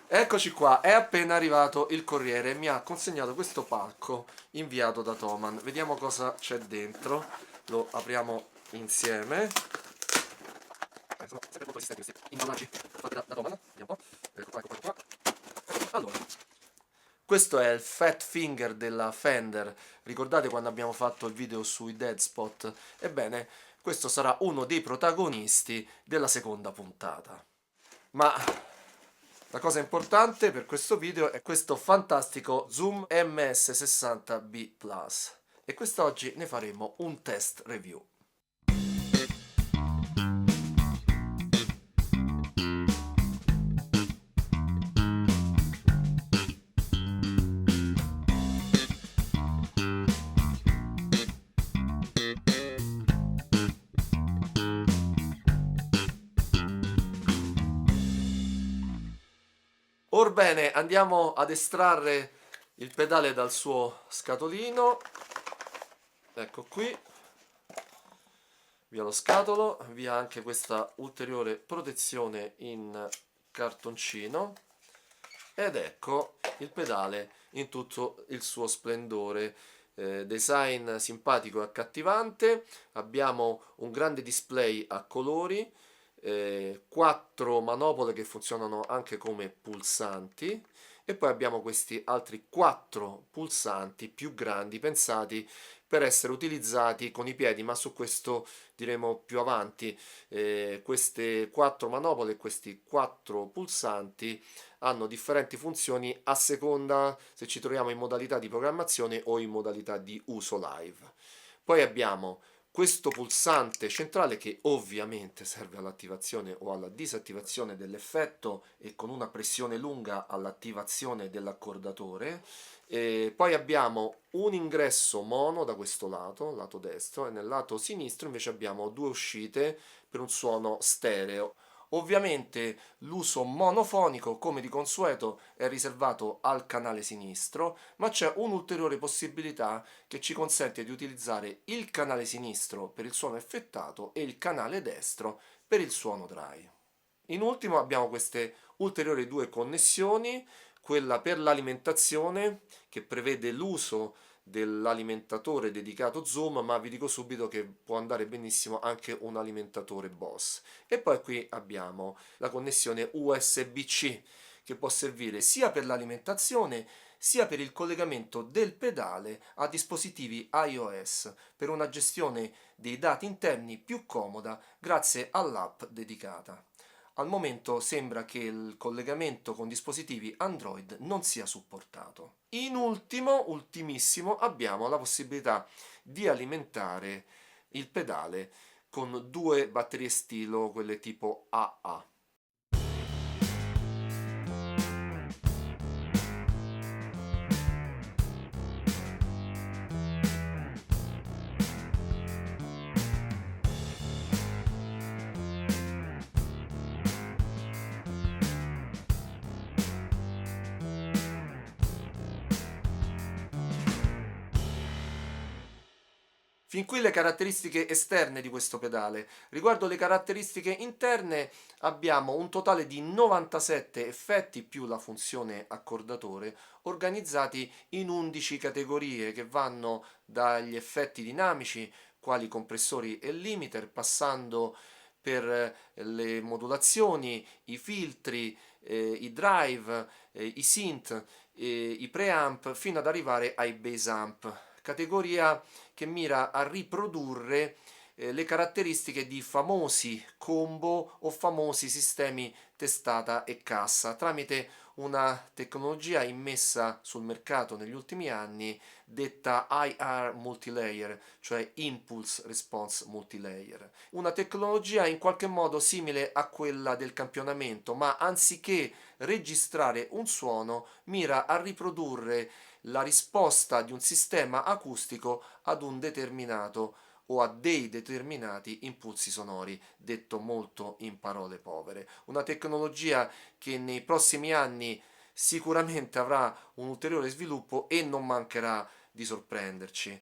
Eccoci qua, è appena arrivato il corriere e mi ha consegnato questo pacco inviato da Thomann. Vediamo cosa c'è dentro, lo apriamo insieme. Sono sempre molto resistenti questi imballaggi fatti da Thomann. Vediamo un po'. Ecco qua, ecco qua, ecco qua. Allora, questo è il Fat Finger della Fender. Ricordate quando abbiamo fatto il video sui dead spot? Ebbene, questo sarà uno dei protagonisti della seconda puntata. Ma la cosa importante per questo video è questo fantastico Zoom MS60B Plus e quest'oggi ne faremo un test review. Orbene, andiamo ad estrarre il pedale dal suo scatolino. Ecco qui, via lo scatolo, via anche questa ulteriore protezione in cartoncino ed ecco il pedale in tutto il suo splendore. Design simpatico e accattivante, abbiamo un grande display a colori, 4 manopole che funzionano anche come pulsanti e poi abbiamo questi altri 4 pulsanti più grandi pensati per essere utilizzati con i piedi, ma su questo diremo più avanti. Queste 4 manopole, questi 4 pulsanti hanno differenti funzioni a seconda se ci troviamo in modalità di programmazione o in modalità di uso live. Poi abbiamo questo pulsante centrale che ovviamente serve all'attivazione o alla disattivazione dell'effetto e con una pressione lunga all'attivazione dell'accordatore. E poi abbiamo un ingresso mono da questo lato destro, e nel lato sinistro invece abbiamo 2 uscite per un suono stereo. Ovviamente l'uso monofonico, come di consueto, è riservato al canale sinistro, ma c'è un'ulteriore possibilità che ci consente di utilizzare il canale sinistro per il suono effettato e il canale destro per il suono dry. In ultimo abbiamo queste ulteriori 2 connessioni, quella per l'alimentazione che prevede l'uso dell'alimentatore dedicato Zoom, ma vi dico subito che può andare benissimo anche un alimentatore Boss. E poi qui abbiamo la connessione USB-C che può servire sia per l'alimentazione sia per il collegamento del pedale a dispositivi iOS per una gestione dei dati interni più comoda grazie all'app dedicata. Al momento sembra che il collegamento con dispositivi Android non sia supportato. In ultimo, ultimissimo, abbiamo la possibilità di alimentare il pedale con 2 batterie stilo, quelle tipo AA. Fin qui le caratteristiche esterne di questo pedale. Riguardo le caratteristiche interne abbiamo un totale di 97 effetti più la funzione accordatore organizzati in 11 categorie che vanno dagli effetti dinamici quali compressori e limiter passando per le modulazioni, i filtri, i drive, i synth, i preamp fino ad arrivare ai bass amp, categoria che mira a riprodurre le caratteristiche di famosi combo o famosi sistemi testata e cassa tramite una tecnologia immessa sul mercato negli ultimi anni detta IR multilayer, cioè Impulse Response Multilayer. Una tecnologia in qualche modo simile a quella del campionamento, ma anziché registrare un suono, mira a riprodurre la risposta di un sistema acustico ad un determinato o a dei determinati impulsi sonori, detto molto in parole povere. Una tecnologia che nei prossimi anni sicuramente avrà un ulteriore sviluppo e non mancherà di sorprenderci.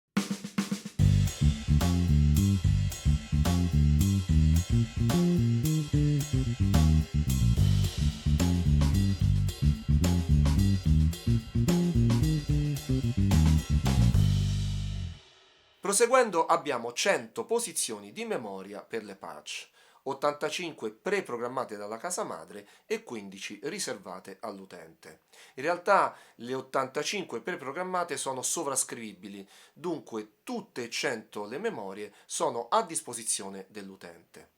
Proseguendo abbiamo 100 posizioni di memoria per le patch, 85 preprogrammate dalla casa madre e 15 riservate all'utente. In realtà le 85 preprogrammate sono sovrascrivibili, dunque tutte e 100 le memorie sono a disposizione dell'utente.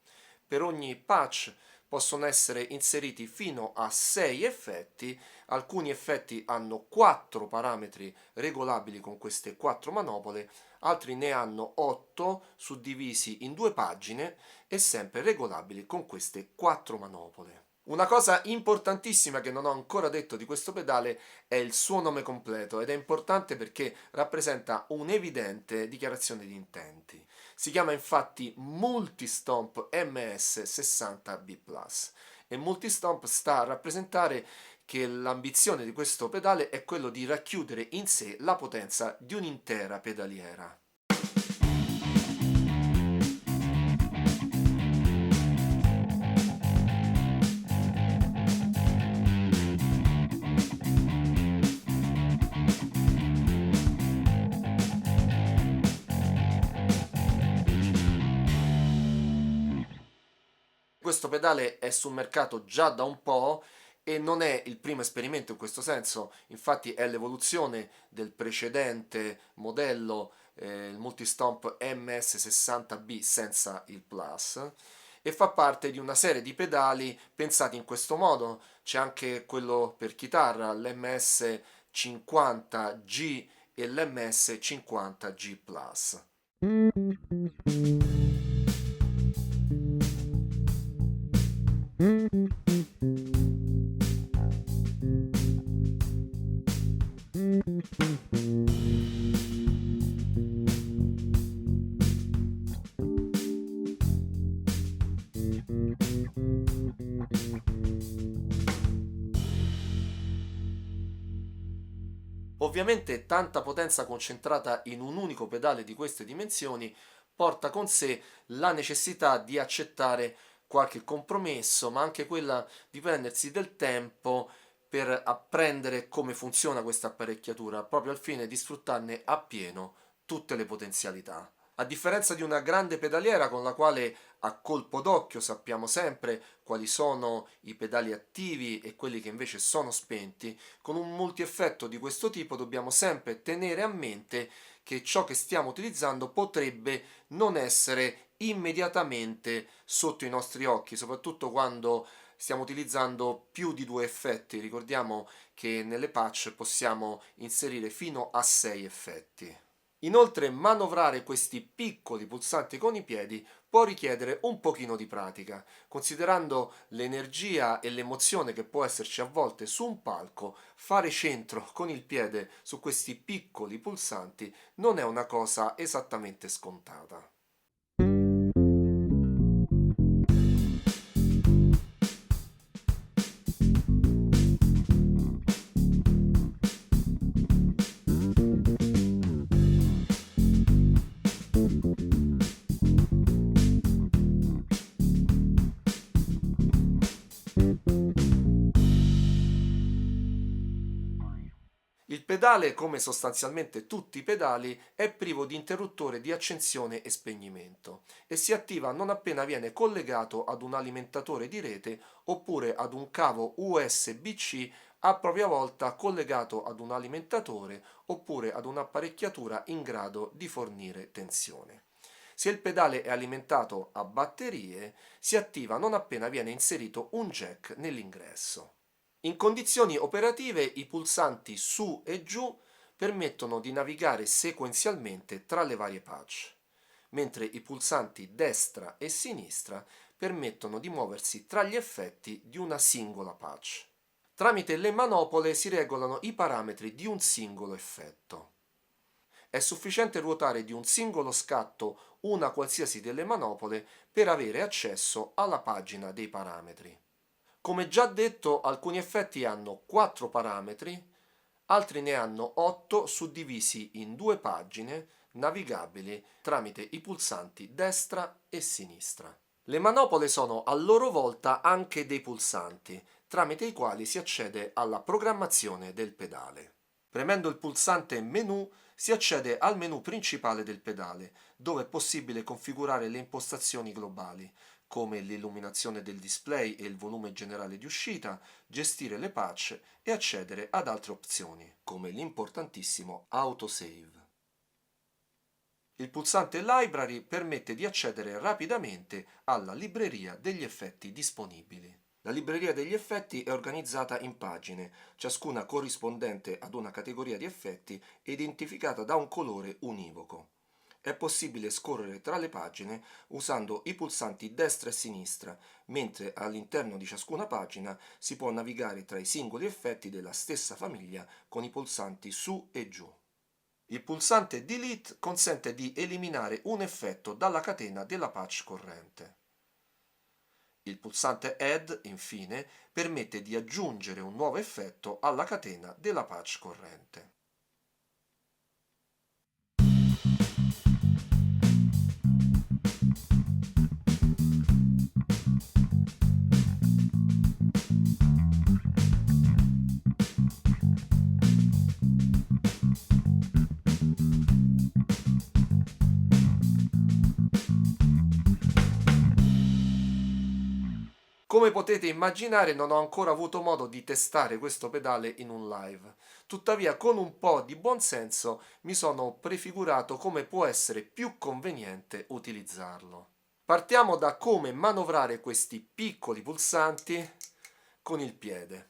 Per ogni patch possono essere inseriti fino a 6 effetti, alcuni effetti hanno 4 parametri regolabili con queste 4 manopole, altri ne hanno 8 suddivisi in 2 pagine e sempre regolabili con queste 4 manopole. Una cosa importantissima che non ho ancora detto di questo pedale è il suo nome completo ed è importante perché rappresenta un'evidente dichiarazione di intenti. Si chiama infatti Multistomp MS60B Plus e Multistomp sta a rappresentare che l'ambizione di questo pedale è quello di racchiudere in sé la potenza di un'intera pedaliera. Questo pedale è sul mercato già da un po' e non è il primo esperimento in questo senso, infatti è l'evoluzione del precedente modello, il Multistomp MS60B senza il Plus, e fa parte di una serie di pedali pensati in questo modo. C'è anche quello per chitarra, l'MS50G e l'MS50G Plus. Ovviamente tanta potenza concentrata in un unico pedale di queste dimensioni porta con sé la necessità di accettare qualche compromesso, ma anche quella di prendersi del tempo per apprendere come funziona questa apparecchiatura, proprio al fine di sfruttarne appieno tutte le potenzialità. A differenza di una grande pedaliera con la quale a colpo d'occhio sappiamo sempre quali sono i pedali attivi e quelli che invece sono spenti, con un multieffetto di questo tipo dobbiamo sempre tenere a mente che ciò che stiamo utilizzando potrebbe non essere immediatamente sotto i nostri occhi, soprattutto quando stiamo utilizzando più di 2 effetti. Ricordiamo che nelle patch possiamo inserire fino a 6 effetti. Inoltre manovrare questi piccoli pulsanti con i piedi può richiedere un pochino di pratica, considerando l'energia e l'emozione che può esserci a volte su un palco, fare centro con il piede su questi piccoli pulsanti non è una cosa esattamente scontata. Il pedale, come sostanzialmente tutti i pedali, è privo di interruttore di accensione e spegnimento e si attiva non appena viene collegato ad un alimentatore di rete oppure ad un cavo USB-C a propria volta collegato ad un alimentatore oppure ad un'apparecchiatura in grado di fornire tensione. Se il pedale è alimentato a batterie, si attiva non appena viene inserito un jack nell'ingresso. In condizioni operative i pulsanti su e giù permettono di navigare sequenzialmente tra le varie patch, mentre i pulsanti destra e sinistra permettono di muoversi tra gli effetti di una singola patch. Tramite le manopole si regolano i parametri di un singolo effetto. è sufficiente ruotare di un singolo scatto una qualsiasi delle manopole per avere accesso alla pagina dei parametri. Come già detto, alcuni effetti hanno 4 parametri, altri ne hanno 8 suddivisi in 2 pagine navigabili tramite i pulsanti destra e sinistra. Le manopole sono a loro volta anche dei pulsanti, tramite i quali si accede alla programmazione del pedale. Premendo il pulsante Menu si accede al menu principale del pedale, dove è possibile configurare le impostazioni globali, come l'illuminazione del display e il volume generale di uscita, gestire le patch e accedere ad altre opzioni, come l'importantissimo autosave. Il pulsante Library permette di accedere rapidamente alla libreria degli effetti disponibili. La libreria degli effetti è organizzata in pagine, ciascuna corrispondente ad una categoria di effetti e identificata da un colore univoco. È possibile scorrere tra le pagine usando i pulsanti destra e sinistra, mentre all'interno di ciascuna pagina si può navigare tra i singoli effetti della stessa famiglia con i pulsanti su e giù. Il pulsante Delete consente di eliminare un effetto dalla catena della patch corrente. Il pulsante Add, infine, permette di aggiungere un nuovo effetto alla catena della patch corrente. Come potete immaginare, non ho ancora avuto modo di testare questo pedale in un live. Tuttavia, con un po' di buonsenso mi sono prefigurato come può essere più conveniente utilizzarlo. Partiamo da come manovrare questi piccoli pulsanti con il piede.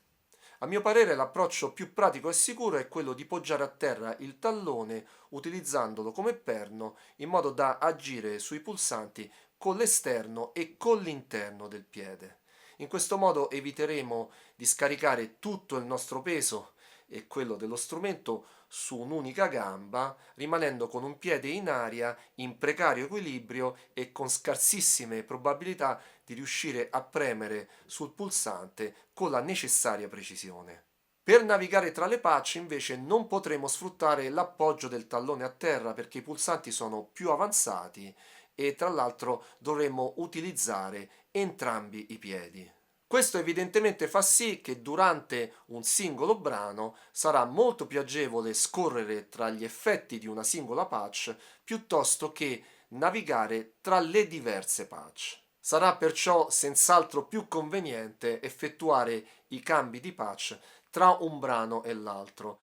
A mio parere l'approccio più pratico e sicuro è quello di poggiare a terra il tallone utilizzandolo come perno in modo da agire sui pulsanti con l'esterno e con l'interno del piede. In questo modo eviteremo di scaricare tutto il nostro peso e quello dello strumento su un'unica gamba, rimanendo con un piede in aria in precario equilibrio e con scarsissime probabilità di riuscire a premere sul pulsante con la necessaria precisione. Per navigare tra le patch invece non potremo sfruttare l'appoggio del tallone a terra perché i pulsanti sono più avanzati e tra l'altro dovremmo utilizzare entrambi i piedi. Questo evidentemente fa sì che durante un singolo brano sarà molto più agevole scorrere tra gli effetti di una singola patch piuttosto che navigare tra le diverse patch. Sarà perciò senz'altro più conveniente effettuare i cambi di patch tra un brano e l'altro.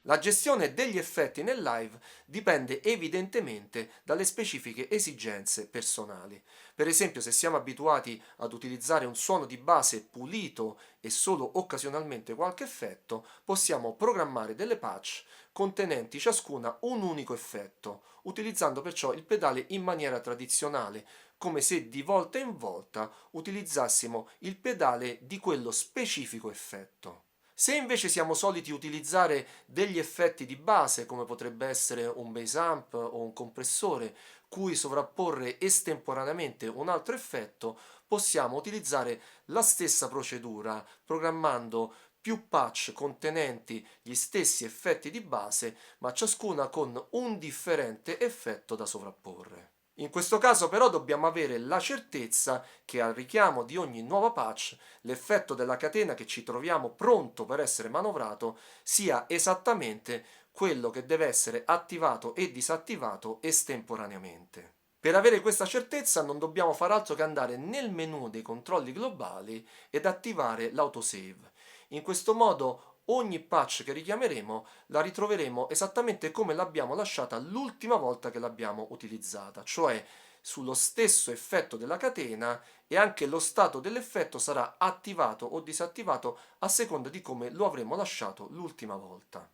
La gestione degli effetti nel live dipende evidentemente dalle specifiche esigenze personali. Per esempio, se siamo abituati ad utilizzare un suono di base pulito e solo occasionalmente qualche effetto, possiamo programmare delle patch contenenti ciascuna un unico effetto, utilizzando perciò il pedale in maniera tradizionale, come se di volta in volta utilizzassimo il pedale di quello specifico effetto. Se invece siamo soliti utilizzare degli effetti di base, come potrebbe essere un bass amp o un compressore, cui sovrapporre estemporaneamente un altro effetto, possiamo utilizzare la stessa procedura, programmando più patch contenenti gli stessi effetti di base, ma ciascuna con un differente effetto da sovrapporre. In questo caso però dobbiamo avere la certezza che al richiamo di ogni nuova patch l'effetto della catena che ci troviamo pronto per essere manovrato sia esattamente quello che deve essere attivato e disattivato estemporaneamente. Per avere questa certezza non dobbiamo far altro che andare nel menu dei controlli globali ed attivare l'autosave. In questo modo ogni patch che richiameremo la ritroveremo esattamente come l'abbiamo lasciata l'ultima volta che l'abbiamo utilizzata, cioè sullo stesso effetto della catena e anche lo stato dell'effetto sarà attivato o disattivato a seconda di come lo avremo lasciato l'ultima volta.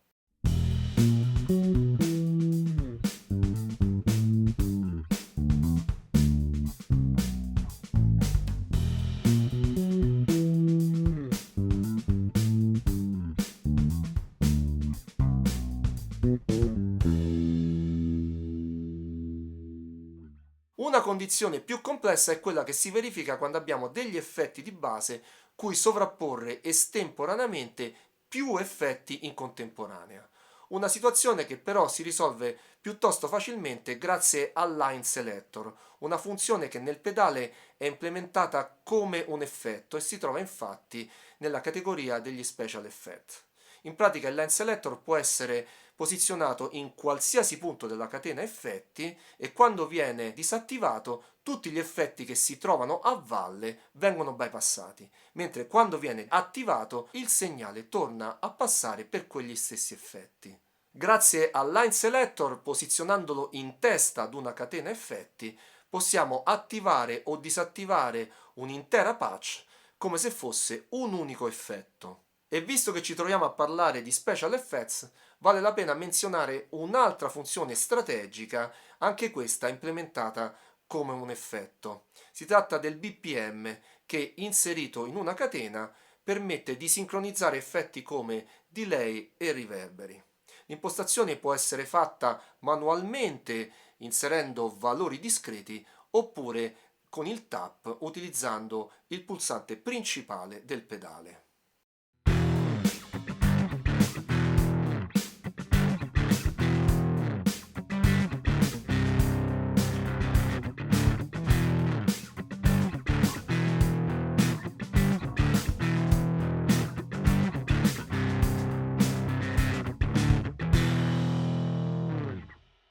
Una condizione più complessa è quella che si verifica quando abbiamo degli effetti di base cui sovrapporre estemporaneamente più effetti in contemporanea. Una situazione che però si risolve piuttosto facilmente grazie al Line Selector, una funzione che nel pedale è implementata come un effetto e si trova infatti nella categoria degli Special Effect. In pratica il Line Selector può essere posizionato in qualsiasi punto della catena effetti e quando viene disattivato tutti gli effetti che si trovano a valle vengono bypassati, mentre quando viene attivato il segnale torna a passare per quegli stessi effetti. Grazie al Line Selector, posizionandolo in testa ad una catena effetti, possiamo attivare o disattivare un'intera patch come se fosse un unico effetto. E visto che ci troviamo a parlare di special effects, vale la pena menzionare un'altra funzione strategica, anche questa implementata come un effetto. Si tratta del BPM che, inserito in una catena, permette di sincronizzare effetti come delay e riverberi. L'impostazione può essere fatta manualmente inserendo valori discreti oppure con il tap utilizzando il pulsante principale del pedale.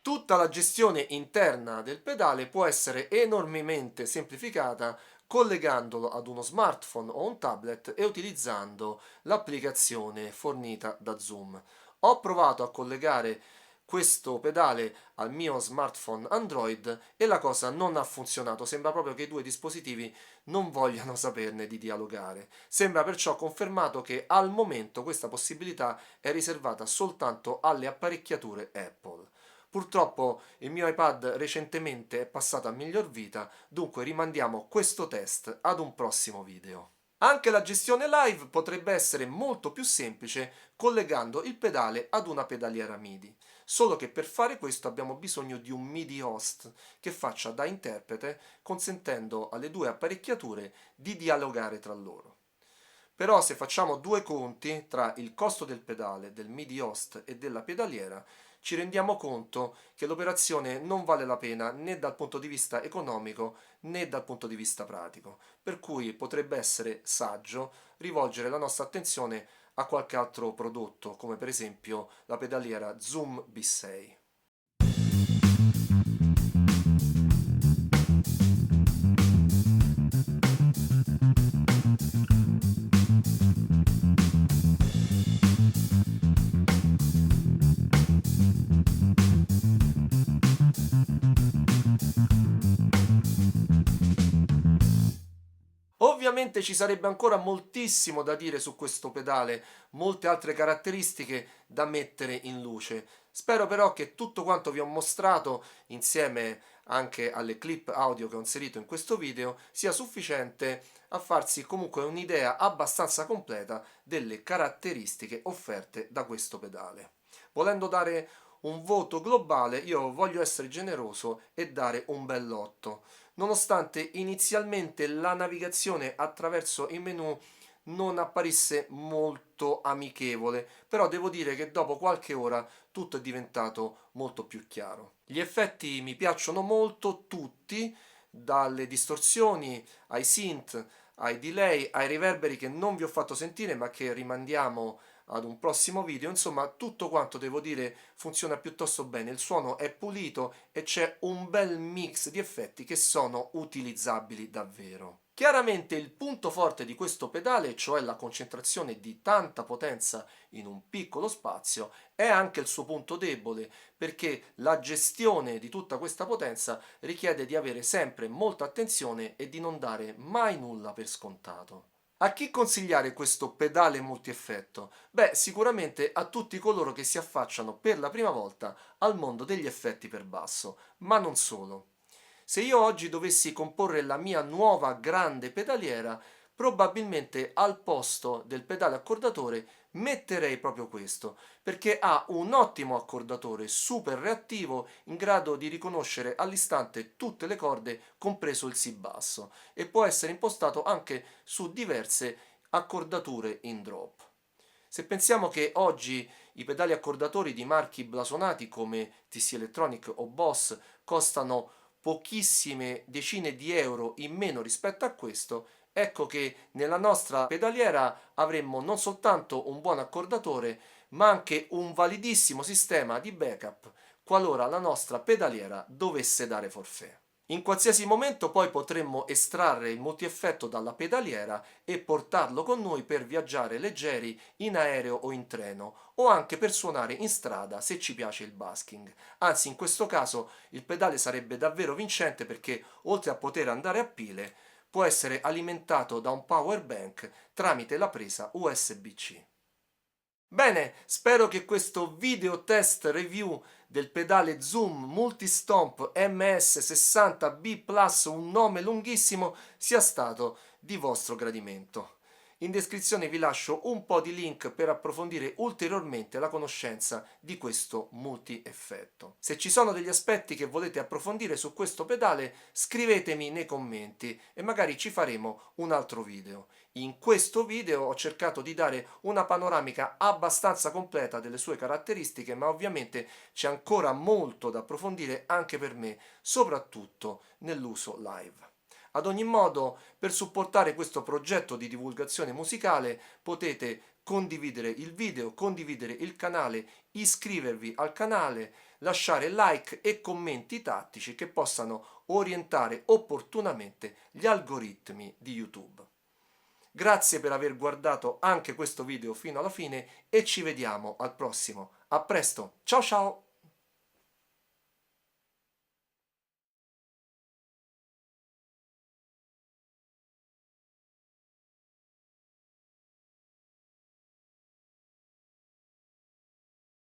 Tutta la gestione interna del pedale può essere enormemente semplificata collegandolo ad uno smartphone o un tablet e utilizzando l'applicazione fornita da Zoom. Ho provato a collegare questo pedale al mio smartphone Android e la cosa non ha funzionato, sembra proprio che i due dispositivi non vogliano saperne di dialogare. Sembra perciò confermato che al momento questa possibilità è riservata soltanto alle apparecchiature Apple. Purtroppo il mio iPad recentemente è passato a miglior vita, dunque rimandiamo questo test ad un prossimo video. Anche la gestione live potrebbe essere molto più semplice collegando il pedale ad una pedaliera MIDI, solo che per fare questo abbiamo bisogno di un MIDI host che faccia da interprete, consentendo alle due apparecchiature di dialogare tra loro. Però se facciamo due conti tra il costo del pedale, del MIDI host e della pedaliera, ci rendiamo conto che l'operazione non vale la pena né dal punto di vista economico né dal punto di vista pratico, per cui potrebbe essere saggio rivolgere la nostra attenzione a qualche altro prodotto, come per esempio la pedaliera Zoom B6. Ovviamente ci sarebbe ancora moltissimo da dire su questo pedale, molte altre caratteristiche da mettere in luce. Spero però che tutto quanto vi ho mostrato, insieme anche alle clip audio che ho inserito in questo video, sia sufficiente a farsi comunque un'idea abbastanza completa delle caratteristiche offerte da questo pedale. Volendo dare un voto globale, io voglio essere generoso e dare un bell'8. Nonostante inizialmente la navigazione attraverso i menu non apparisse molto amichevole, però devo dire che dopo qualche ora tutto è diventato molto più chiaro. Gli effetti mi piacciono molto, tutti, dalle distorsioni ai synth, ai delay, ai riverberi che non vi ho fatto sentire ma che rimandiamo ad un prossimo video. Insomma, tutto quanto devo dire funziona piuttosto bene, il suono è pulito e c'è un bel mix di effetti che sono utilizzabili davvero. Chiaramente il punto forte di questo pedale, cioè la concentrazione di tanta potenza in un piccolo spazio, è anche il suo punto debole, perché la gestione di tutta questa potenza richiede di avere sempre molta attenzione e di non dare mai nulla per scontato. A chi consigliare questo pedale multieffetto? Beh, sicuramente a tutti coloro che si affacciano per la prima volta al mondo degli effetti per basso, ma non solo. Se io oggi dovessi comporre la mia nuova grande pedaliera, probabilmente al posto del pedale accordatore metterei proprio questo, perché ha un ottimo accordatore super reattivo in grado di riconoscere all'istante tutte le corde, compreso il Si basso, e può essere impostato anche su diverse accordature in drop. Se pensiamo che oggi i pedali accordatori di marchi blasonati come TC Electronic o Boss costano pochissime decine di euro in meno rispetto a questo, ecco che nella nostra pedaliera avremmo non soltanto un buon accordatore, ma anche un validissimo sistema di backup qualora la nostra pedaliera dovesse dare forfait. In qualsiasi momento poi potremmo estrarre il multieffetto dalla pedaliera e portarlo con noi per viaggiare leggeri in aereo o in treno o anche per suonare in strada se ci piace il busking. Anzi, in questo caso il pedale sarebbe davvero vincente perché oltre a poter andare a pile può essere alimentato da un power bank tramite la presa USB-C. Bene, spero che questo video test review del pedale Zoom Multistomp MS60B Plus, un nome lunghissimo, sia stato di vostro gradimento. In descrizione vi lascio un po' di link per approfondire ulteriormente la conoscenza di questo multi-effetto. Se ci sono degli aspetti che volete approfondire su questo pedale, scrivetemi nei commenti e magari ci faremo un altro video. In questo video ho cercato di dare una panoramica abbastanza completa delle sue caratteristiche, ma ovviamente c'è ancora molto da approfondire anche per me, soprattutto nell'uso live. Ad ogni modo, per supportare questo progetto di divulgazione musicale potete condividere il video, condividere il canale, iscrivervi al canale, lasciare like e commenti tattici che possano orientare opportunamente gli algoritmi di YouTube. Grazie per aver guardato anche questo video fino alla fine e ci vediamo al prossimo. A presto, ciao ciao!